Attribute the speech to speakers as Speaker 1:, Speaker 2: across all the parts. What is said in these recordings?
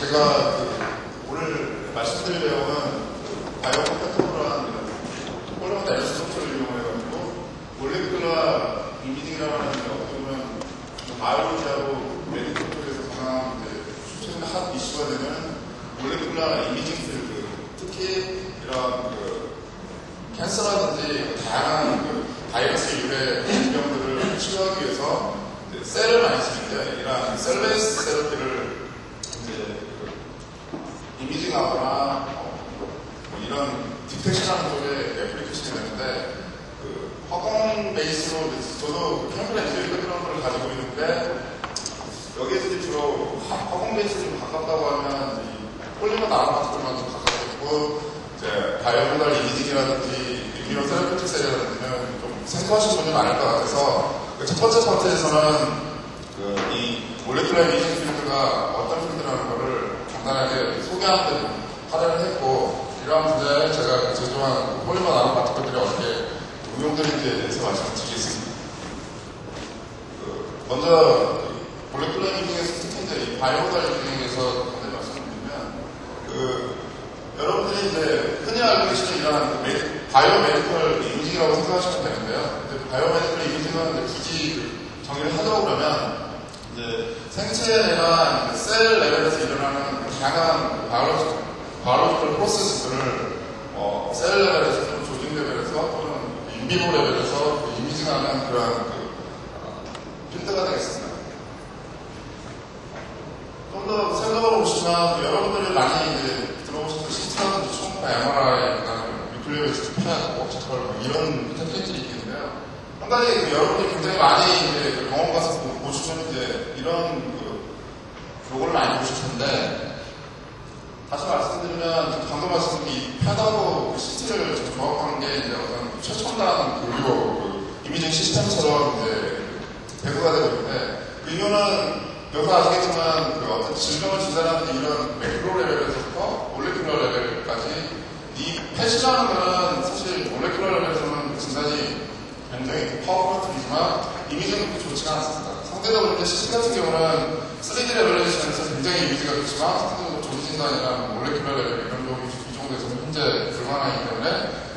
Speaker 1: 제가 오늘 말씀드릴 내용은 바이오 컴패터블한 폴리머 에너지 소프트를 이용해가지고 몰레큘러 이미징이라고 하는 게 어떻게 보면 바이오로지하고 메디컬 쪽에서 가장 최근 핫 이슈가 되는 몰레큘러 이미징 필드, 특히 이런 캔서라든지 다양한 바이러스 유래 질병들을 치료하기 위해서 셀을 많이 쓰는데 이런 셀레스 세러피를 이제 이미징하거나 이런 디텍션하는 쪽에 애플리케이션이 되는데 허공 베이스로 저도 캠플 엔지니어 백그라운드를 가지고 있는데 여기에서 주로 허공 베이스에 좀 가깝다고 하면 폴리머 나노 파티클만 좀 가깝고 이제 바이오모달 이미징이라든지 이미노 세라피틱 셀이라든지는 좀 생소하신 분이 많을 것 같아서 첫 번째 파트에서는 이 몰레큘러 이미징 필드가 어떤 필드라는 거를 간단하게 소개하는 데 하려고 했고, 이러한 분야에 제가 제조한 폴리머 나노 파티클들이 어떻게 응용되는지에 대해서 말씀을 드리겠습니다. 먼저 몰레큘러 이미징에서 특히 이제 이 바이오모달 이미징에서 간단히 말씀드리면 여러분들이 이제 흔히 알고 계시는 이러한 바이오메디컬 이미징이라고 생각하시면 되는데요. 바이오메디컬 이미징은 굳이 정의를 하자고 그러면 이제 생체나 셀 레벨에서 일어나는 다양한 바이올로지컬 프로세스들을 셀 레벨에서 또는 조직 레벨에서 또는 인비보 레벨에서 이미징하는 그런 필드가 되겠습니다. 좀 더 생각을 보시면 여러분들이 많이 이제 들어보신 시스템 초음파 MRI, 뉴클리어 베이스드 펜, 옵티컬 이런 테크닉들이 있겠는데요. 한 가지 여러분들이 굉장히 많이 이제 병원 가서 보시면 이제 이런 로고를 많이 보실 텐데, 다시 말씀드리면 방금 말씀드린 이 펜하고 CT를 조합하는 게 이제 어떤 최첨단 이미징 시스템처럼 이제 배구가 되고 있는데, 그 이유는 여기서 아시겠지만 어떤 질병을 진단하는 이런 매크로 레벨에서부터 몰레큘러 레벨까지 이 펫이라는 거는 사실 몰레큘러 레벨에서는 진단이 굉장히 파워풀한 툴이지만 이미지는 그렇게 좋지가 않습니다. 상대적으로 이제 CT 같은 경우는 3D 레벨레이션에서 굉장히 이미지가 좋지만 상대적으로 조직 진단이나 몰레큘러 레벨 이런 쪽이 이 정도에서는 현재 불가능하기 때문에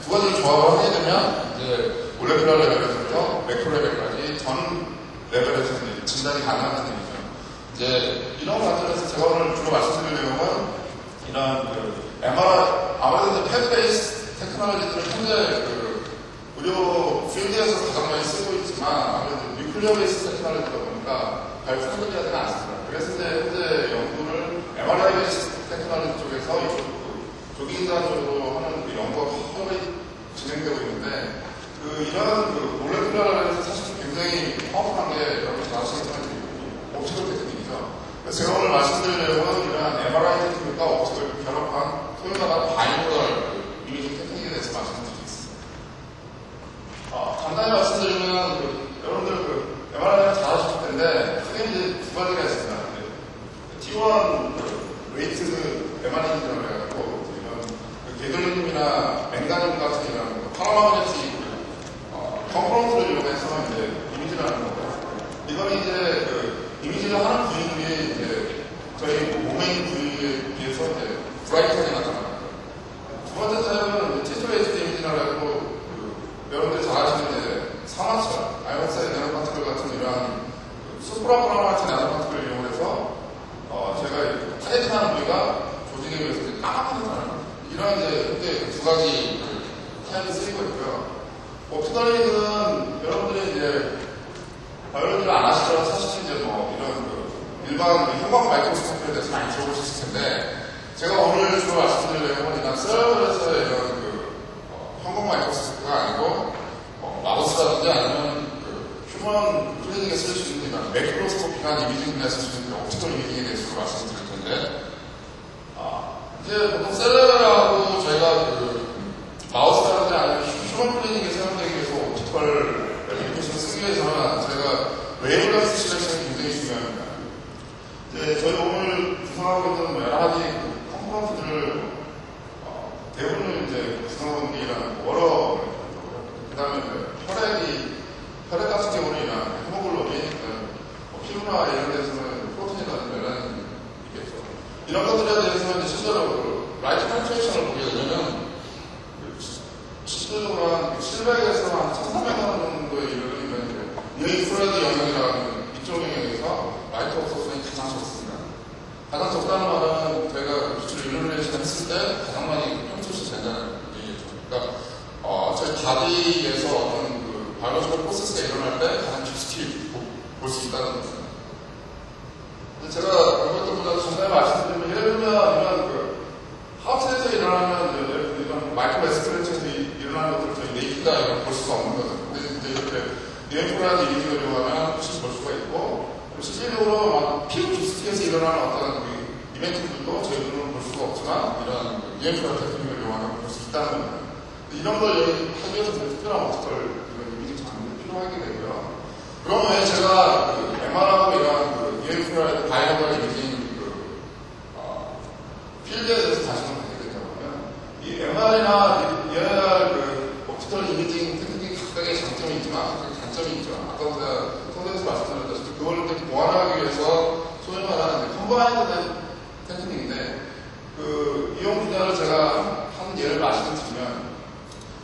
Speaker 1: 두 가지를 조합을 하게 되면 이제 몰레큘러 레벨에서부터 매크로 레벨까지 전 레벨에서 진단이 가능한 얘기죠. 이제 이런 관점에서 제가 오늘 주로 말씀드릴 내용은 이런 MRI, 아무래도 펫 베이스 테크놀로지들은 현재 의료 필드에서 가장 많이 쓰고 있지만 아무래도 뉴클리어 베이스 테크놀로지다 보니까 발전하지 않습니다. 그래서 현재 연구를 MRI 베이스 테크놀로지 쪽에서 조기인단 쪽으로 하는 연구가 활발히 진행되고 있는데 이런 몰레큘러라는 사실 굉장히 파워풀한 게 여러분 잘 아시겠지만 옵티컬 테크닉이죠. 그래서 제가 오늘 말씀드릴 내용은 이런 MRI 테크닉과 옵티컬을 결합한 소유자가 바이모달 이미징 테크닉에 대해서 말씀드리겠습니다. 간단히 말씀드리면 여러분들 MRI를 잘 아실 텐데 크게 이제 두 가지가 있습니다. T1 웨이트 MRI라고 해가지고 이런 게들리눔이나 맹가늄 같은 이런 파라마그네틱 컴포넌트를 이용해서 이제 이미지를 하는 거고요. 이건 이제 이미지를 하는 부위들이 이제 저희 몸의 부위에 비해서 이제 브라이트하게 나타납니다. 두 번째 사용은 티슈 베이스드 이미지라고 해가지고 여러분들이 잘 아시는 이제 산화철, 아이언사이드 나노파티클 같은 이러한 수프라프라마틴 나노파티클을 이용해서 제가 타겟하는 부위가 조직에 비해서 이제 까맣게 나타납니다. 이런 이제 두 가지 타입이 쓰이고 있고요. 옵티컬리는 여러분들이 이제 바이올로지를 안 하시더라도 사실 이제 이런 일반 형광 마이크로스코프에 대해서 많이 들어보셨을 텐데, 제가 오늘 주로 말씀드릴 내용은 이런 셀러에서의 이런 형광 마이크로스코프가 아니고 마우스라든지 아니면 휴먼 클리닉에 쓸 수 있는 이런 매크로스코피한 이미징에 쓸 수 있는 옵티컬 이미징에 대해서 말씀드릴 텐데, 이제 보통 셀러하고 저희가 마우스라든지 아니면 휴먼 클리닉에 사용되기 위해서 옵티컬 애플리케이션을 쓰기 위해서는 저희가 웨이브런스 시렉션이 굉장히 중요합니다. 이제 저희 몸을 구성하고 있는 여러 가지 컴포넌트들을 대부분 이제 구성하고 있는 게 이런 워러, 그 다음에 혈액 같은 경우는 이런 헤모글로빈, 피부나 이런 데서는 프로틴이라든지 이런 게 있겠죠. 이런 것들에 대해서 이제 실제로 그 라이트 펜트레이션을 보게 되면은 실제로 한 700에서 한 1300만 정도에 이르는 이제 프레드 영역이라는 이쪽 영역에서 라이트 옵소스이 가장 적습니다. 가장 적다는 말은 저희가 기출 일루미네이션 했을 때 가장 많이 편출시 된다는 얘기죠. 그러니까 저희 바디에서 어떤 그 바이올로지컬 프로세스가 일어날 때 가장 깊이 볼 수 있다는 거죠. 제가 그것보다 전에 말씀드리면 예를 들면 이런 그 하우스에서 일어나면 이런 마이크로 에스크레처에서 일어나는 것들을 저희 네이키가 이런 볼 수가 없는 거죠. 근데 이제 이렇게 유엔프라드 이미지를 이용하면 훨씬 볼 수가 있고 실질적으로 막 피부비스티에서 일어나는 어떤 그 이벤트들도 저희 눈으로 볼 수가 없지만 이런 유엔프라드 테크닉을 이용하면 볼 수 있다는 거예요. 이런 걸 여기 하기 위해서 특별한 어떻게 이런 이미지 장비가 필요하게 되고요. 그럼 왜 제가 그 MR하고 이런 그 EMF라는 바이오컬 이미징 필드에 대해서 관심을 갖게 되냐면 이 MR이나 ER 그 옵티컬 이미징 테크닉 각각의 장점이 있지만 각각의 단점이 있죠. 아까 제가 선생님께서 말씀드렸다시피 그걸 이렇게 보완하기 위해서 소위 말하는 컴바인드 테크닉인데 그 이용 분야를 제가 한 예를 말씀드리면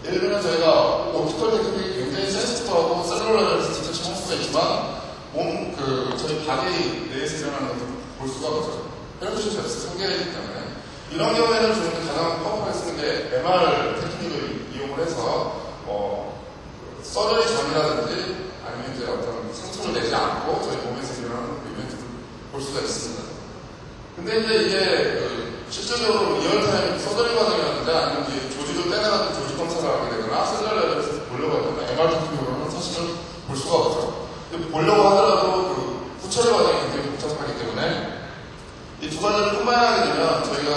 Speaker 1: 예를 들면 저희가 옵티컬 테크닉이 굉장히 센시티브하고 셀룰러를 직접 할 수가 있지만 저희 바디 내에서 일어나는 것을 볼 수가 없죠. 혈투시 접수 성계이기 때문에 이런 경우에는 저희는 가장 파워풀하게 쓰는 게 MR 테크닉을 이용을 해서 서저리 전이라든지 아니면 이제 어떤 상처를 내지 않고 저희 몸에서 일어나는 이벤트를 볼 수가 있습니다. 근데 이제 이게 실질적으로 리얼타임 서저리 과정이라든지 아니면 이제 조직을 떼내는 조직 검사를 하게 되거나 셀러 레벨에서 보려고 하면 MR 테크닉으로는 사실은 볼 수가 없죠. 보려고 하더라도 그 후처리 과정이 굉장히 복잡하기 때문에 이 두 가지를 콤바인하게 되면 저희가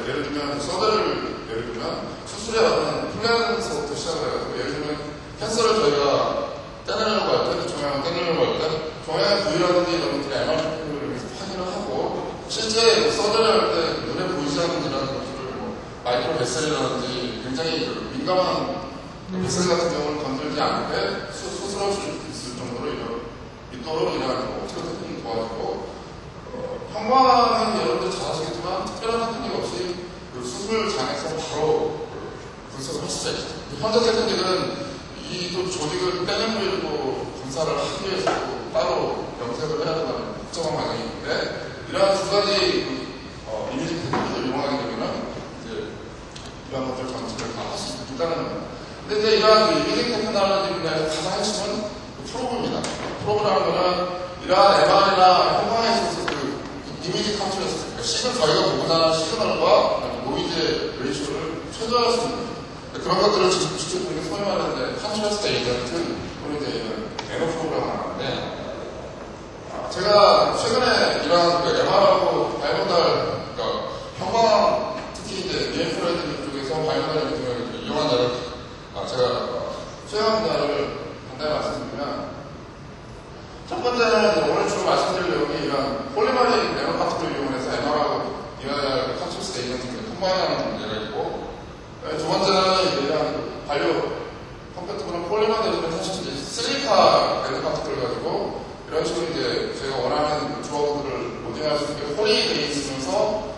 Speaker 1: 예를 들면 서더를 예를 들면 수술의 어떤 플랜서부터 시작을 해가지고 예를 들면 캔서를 저희가 떼내려고 할 때, 종양을 떼내려고 할 때 종양의 부위라든지 이런 것들이 MR 테크닉을 위해서 확인을 하고 실제 서더를 할 때 눈에 보이지 않는 이런 것들을 마이크로 베셀이라든지 굉장히 민감한 베셀 같은 경우는 건들지 않게 수술할 수 있을 정도로 있도록 이런 옵티컬 테크닉이 도와주고 평범한 여러분들 잘 아시겠지만 특별한 테크닉 없이 그 수술장에서 바로 분석을 할 수가 있죠. 현재 테크닉은 이 또 조직을 떼는 부위로 검사를 하기 위해서 따로 염색을 해야 되는 복잡한 과정이 있는데 이러한 두 가지 이미징 테크닉을 이용하게 되면 이제 이러한 것들 전체를 다 할 수 있다는 겁니다. 근데 이제 이러한 그 이미징 테크놀로지 분야에서 가장 핵심은 프로브입니다. 프로브라는 거는 이러한 MR이나 형광에 있어서 그 이미지 캡처에서 그러니까 저희가 보고자 시그널과 노이즈 레이쇼를 최소화할 수 있는 그런 것들을 직접 보는 게 소위 말하는데 컨트라스트 에이전트 또는 이제 에너 프로그램을 하는데 제가 최근에 이러한 그 MR하고 바이오달 그러니까 형광 특히 이제 EM프라이드 쪽에서 바이오달 이미징을 이용한 자를 제가 최강 분야를 간단히 말씀드리면 첫 번째는 오늘 주로 말씀드릴 내용이 이런 폴리머리 네노파티클을 이용해서 MR하고 ER 컨트라스트 에이전트를 콤바인하는 문제가 있고 두 번째는 이런 반려 컴패티블한 폴리머 내지는 사실 이제 실리카 네노파티클을 가지고 이런 식으로 이제 저희가 원하는 조합들을 모딩할 수 있게 홀이 되어 있으면서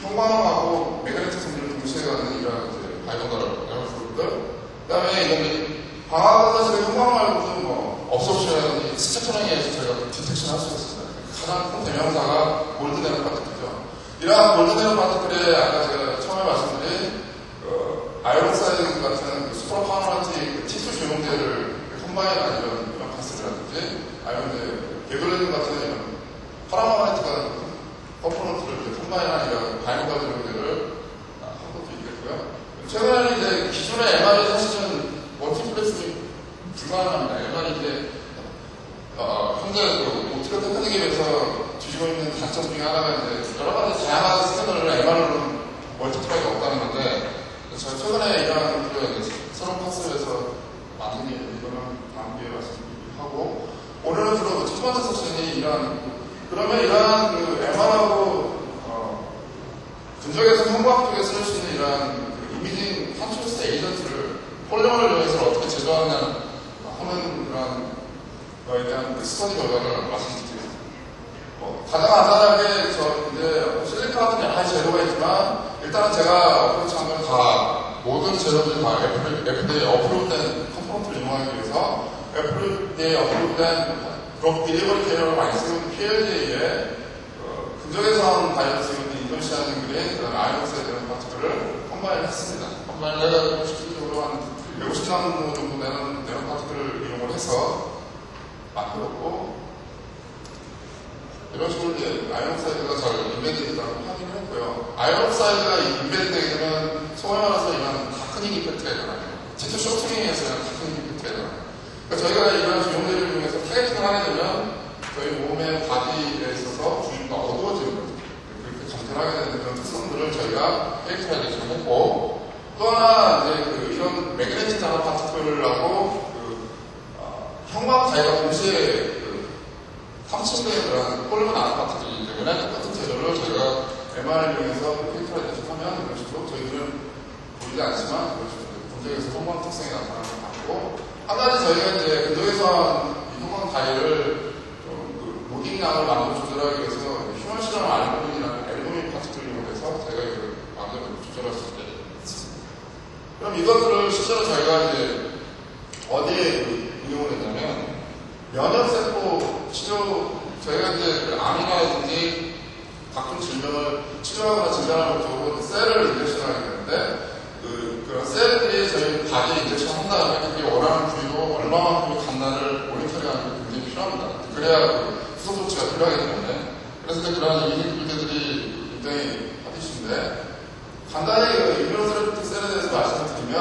Speaker 1: 형광하고 매그네틱 성질을 동시에 갖는 이런 이제 바이오달 네노프로들 그 다음에 이제 방화가사실의 형광 말고도 업소시라든지 스체터링에서 저희가 디텍션 할 수 있습니다. 가장 큰 대명사가 골드 네노파티클이죠. 이러한 골드 네노파티클에 아까 제가 처음에 말씀드린 아이론사이드 같은 슈퍼 파워런티 티슈 조형제를 컴바인한 이런 가스라든지 아니면 이제 개돌리즘 같은 이런 파라마그네틱한 컴포넌트를 컴바인한 이런 바이오달 조형제를 한 것도 있겠고요. 최근에는 이제 기존의 MR이 사실은 멀티플렉스이 불가능합니다. MR이 이제 현재 그 옵티컬 테크닉에 비해서 뒤지고 있는 단점 중에 하나가 이제 여러 가지 다양한 스캐너를 MR로는 멀티플렉이 없다는 건데 제가 최근에 이러한 새로운 파스에서 만든 게 이거는 다음 기회에 말씀드리고 오늘은 주로 첫 번째 섹션이 그러면 이러한 그 MR하고 근적에서 형광 쪽에 쓸 수 있는 이러한 그 이미징 컨트라스트 에이전트를 폴리머를 이용해서 어떻게 제조하느냐 하는 그런 거에 대한 그 스터디 결과를 말씀드리겠습니다. 가장 간단하게 이제 실리카 같은 여러 가지 재료가 있지만 일단은 제가 어프로치한 건 다 모든 재료들이 다 FDA에 어프로드된 컴포넌트를 이용하기 위해서 FDA에 어프로드된 그룹 디리버리 캐리어를 많이 쓰는 PLDA에 근적외선 바이러스 인도시아는 그린 그런 아이오스에 대한 파트들을 컴바인 했습니다. 컴바인 해가지고 실질적으로 한 150나노 정도 되는 파트들을 이용을 해서 만들었고 이런 식으로 이제 아이언옥사이드가 잘 인베드 된다고 확인을 했고요. 아이언옥사이드가 인베드 되게 되면 소위 말해서 이런 다크닝 이펙트가 일어나요. 제트 쇼트링에서 이런 다크닝 이펙트가 일어나요. 그러니까 저희가 이런 비용들을 이용해서 타겟팅을 하게 되면 저희 몸의 바디에 있어서 주위가 어두워지는 거죠. 그렇게 감탄하게 되는 그런 특성들을 저희가 캐릭터라이제이션 했고 또 하나 이제 이런 매그네틱 나노 파티클하고 형광 자기가 동시에 삼층된 그런 폴리곤 나노 파티클이기 때문에 똑같은 재료를 저희가 MR을 이용해서 캐릭터라이제이션 하면 이런 식으로 저희들은 보이지 않지만 그런 식으로 분석에서 형광 특성이 나타나는 걸 봤고 한 가지 저희가 이제 근적에서 이 형광 다이를 로딩량을 마음대로 조절하기 위해서 휴먼 실험 알고민이라는 앨범인 파티클을 이용해서 저희가 이걸 마음대로 조절할 수 있게 됐습니다. 그럼 이것들을 실제로 저희가 이제 어디에 응용을 했냐면 면역세포 치료 저희가 이제 암이라든지 각종 질병을 치료하거나 진단하는 목적으로 셀을 인젝션을 하게 되는데 그런 셀들이 저희 바디에 인젝션 한 다음에 그게 원하는 부위로 얼마만큼의 간단을 모니터링하는 게 굉장히 필요합니다. 그래야 후속 조치가 필요하기 때문에 그래서 이제 그런 이미지들이 굉장히 하디신데 간단히 이뮤노세라피틱 셀에 대해서 말씀을 드리면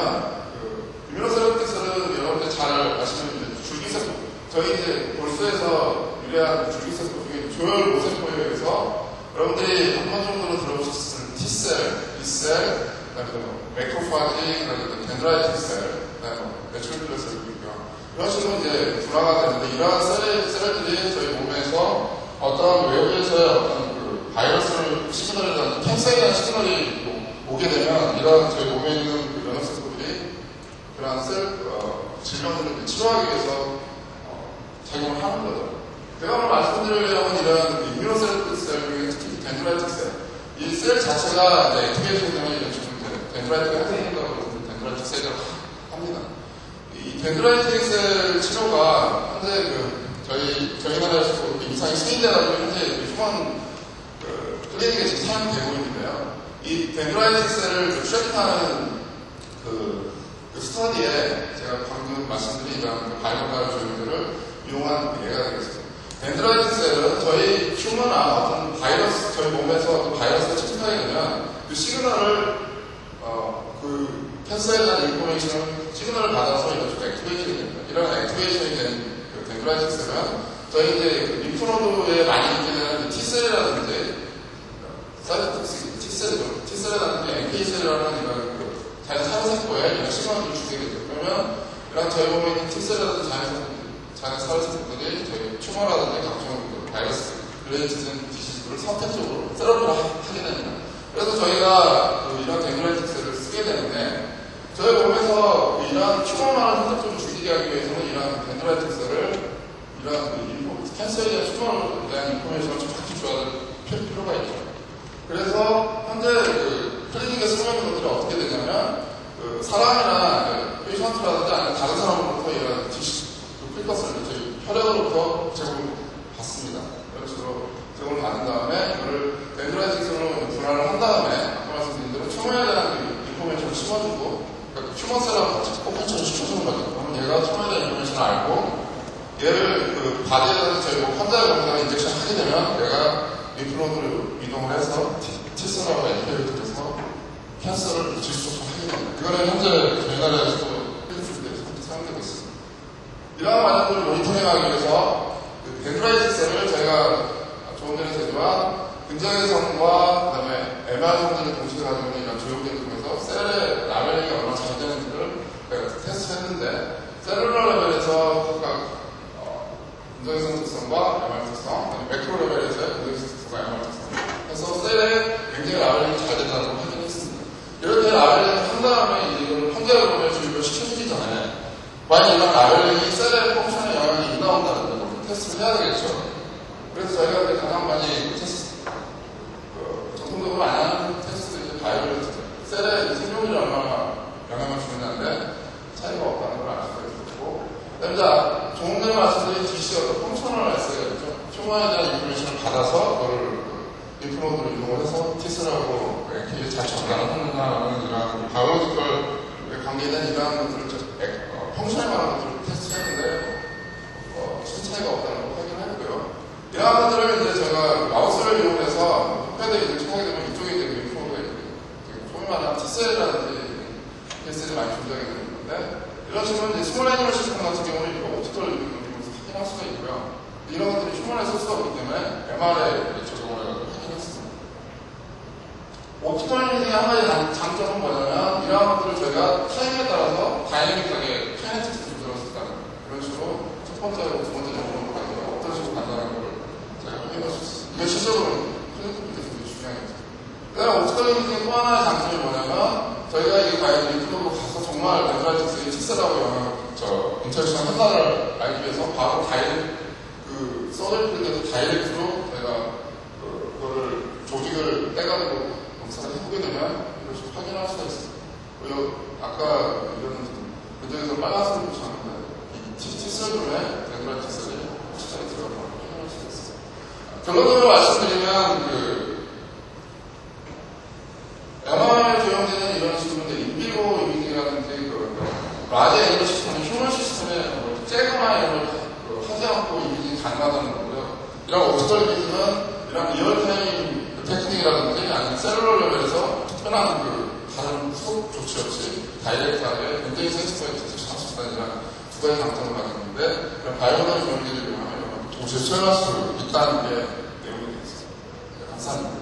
Speaker 1: 이뮤노세라피틱 셀은 여러분들 잘 아시는 줄기세포 저희 이제 볼수에서 유래한 줄기세포 중에 조혈 모세포에 의해서 여러분들이 한 번 정도는 들어보셨을 T셀, B셀, 그다음에 매크로파지, 그다음에 덴드라이틱 셀, 그다음에 내추럴 셀 이런 식으로 이제 분화가 되는데 이러한 셀들이 저희 몸에서 어떤 외부에서의 어떤 바이러스를 시그널에 대한 캔서에 대한 시그널이 오게 되면 이런 저희 몸에 있는 면역세포들이 그러한 질병들을 치료하기 위해서 작용을 하는 거죠. 제가 오늘 말씀드리려면 이런 이뮤노세라피틱 셀 중에 특히 덴드라이틱 셀, 이 셀 자체가 액티베이션이 되면 이런 식으로 덴드라이틱을 해제한다고 해서 덴드라이틱 셀을 합니다. 이 덴드라이틱 셀 치료가 현재 저희 나라에서 이상이 승인돼가지고 현재 휴먼 클리닉에 지금 사용되고 있는데요. 이 덴드라이틱 셀을 트래킹하는 스터디에 제가 방금 말씀드린 이런 바이러스 조형들을 이용한 예가 되겠습니다. 덴드라이틱 셀은 저희 휴먼이나 어떤 바이러스, 저희 몸에서 어떤 바이러스가 침투하게 되면 그 시그널을 캔서에 대한 인포메이션을 시그널을 받아서 이런 식으로 액티베이션이 됩니다. 이런 액티베이션이 된 덴드라이틱 셀은 저희 이제 림프노드에 많이 있게 되는 T셀이라든지 사이토톡식 T셀이라든지 NK셀이라는 이런 자연 살아세포에 이런 시그널을 주게 되죠. 그러면 이런 저희 몸에 있는 T셀이라든지 자연 살아세포들이 저희 튜머라든지 각종 바이러스 릴레이티드 디시즈를 선택적으로 세러비를 하게 됩니다. 그래서 저희가 이런 덴드라이틱 셀을 쓰게 되는데 저희 몸에서 이런 튜머만을 선택적으로 죽이게 하기 위해서는 이런 덴드라이틱 셀을 이런 캔서에 대한 튜머에 대한 인포메이션을 정확히 줘야 될 필요가 있죠. 그래서 현재 클리닉에 설명한 것들이 어떻게 되냐면 사람이나 페이션트라든지 아니면 다른 사람으로부터 이런 필터스를 저희 혈액으로부터 제공받습니다. 이런 식으로 제공을 받은 다음에 이거를 덴드라이틱 셀로 분할을 한 다음에 아까 말씀드린 대로 튜머에 대한 인포메이션을 심어주고 그러니까 튜머셀하고 같이 꼭 시켜주는 거죠. 그러면 얘가 튜머에 대한 인포메이션을 알고 얘를 바디에 대해서 저희 환자의 몸에다가 인젝션 하게 되면 얘가 림프노드로 이동을 해서 T셀하고 액티베이트 돼서 캔서를 질소적으로 하게 됩니다. 이거는 현재 저희 나라에서도 필리핀에서 사용되고 있습니다. 이러한 과정들을 모니터링하기 위해서 덴드라이틱 셀을 저희가 좋은 데는 되지만 근적외선과 그 다음에 MR 성질을 동시에 가지고 있는 이런 조형제를 통해서 셀의 라벨링이 얼마나 잘 되는지를 테스트했는데 셀룰러 레벨에서 각각 근적외선 특성과 MR 특성, 매크로 레벨에서의 근적외선 특성과 MR 특성 그래서 셀에 굉장히 라벨링이 잘 된다는 걸 확인했습니다. 이렇게 라벨링을 한 다음에 이걸 환자를 보면 주입을 시켜주기 전에 만약 이런 라벨링이 셀의 펑션에 영향이 있나 없다는 걸 테스트를 해야 되겠죠. 그래서 저희가 이제 가장 많이 테스트, 전통적으로 안 하는 테스트, 이제 바이오를 셀의 생존율이 얼마나 영향을 주느냐인데 차이가 없다는 걸 알 수가 있었고, 그다음에 조금 전에 말씀드린 DC가 펑셔널 에세이가 있죠. 휴머에 대한 인포메이션을 받아서 그걸 인프로드로 이동을 해서 T스라고 이렇게 잘 전달을 하느냐라는 이런 바이오로지컬 관계된 이러한 것들을 펑션에 관한 것들을 테스트했는데 큰 차이가 없다는 걸 확인했고요. 이러한 것들을 이제 제가 마우스를 이용해서 패드에 이제 하게 되면 이쪽에 이제 인프로드가 소위 말하는 T셀이라든지 PS들이 많이 존재하게 되는 건데, 이런 식으로 이제 스몰 애니멀 시스템 같은 경우는 이거 옵티컬 이용해서 확인할 수가 있고요. 이런 것들이 휴먼에 쓸 수가 없기 때문에 MR에 적용을 해가지고 확인했습니다. 옵티컬 리딩의 한 가지 장점은 뭐냐면, 이러한 것들을 저희가 타임에 따라서 다이내믹하게 카이네틱스 조절할 수 있다는 이런 식으로 첫 번째로 두 번째 정도로 가지고 어떤 식으로 간다는 걸 저희가 확인할 수 있어요. 이게 실제로 클리닉에서 되게 중요한 게 있어요. 그다음에 옵티컬 리딩의 또 하나의 장점이 뭐냐면, 저희가 이 과연 리딩으로 가서 정말 데드라이트스의 T스라고 인터랙션 회사를 알기 위해서 바로 서드 필드에서 다이렉트로 저희가 그거를 조직을 떼가지고 검사를 해보게 되면 이런 식으로 확인할 수가 있어요. 그리고 아까 이런 문제에서 빨간색을 보셨는데 T셀룸에 데드라이트셀이 시장에 들어가서 확인할 수가 있어요. 결론적으로 말씀드리면 MR에 적용되는 이런 식으로 인비로 이미징이라든지 라지 애니멀 시스템은 휴먼 시스템에 째거나 이런 걸 하지 않고 이미징이 가능하다는 거고요. 이런 옵티컬 이미징은 이런 리얼타임 테크닉이라든지 아니면 셀룰러 레벨에서 특별한 다른 후속 조치 없이 다이렉트하게 굉장히 센시티브하게 디텍션 할수 있다는 두 가지 장점을 가지고 있는데, 이런 바이오다이 경기를 이용하면 동시에 수행할 수 있다는 게 내용이 되어 있습니다. 감사합니다.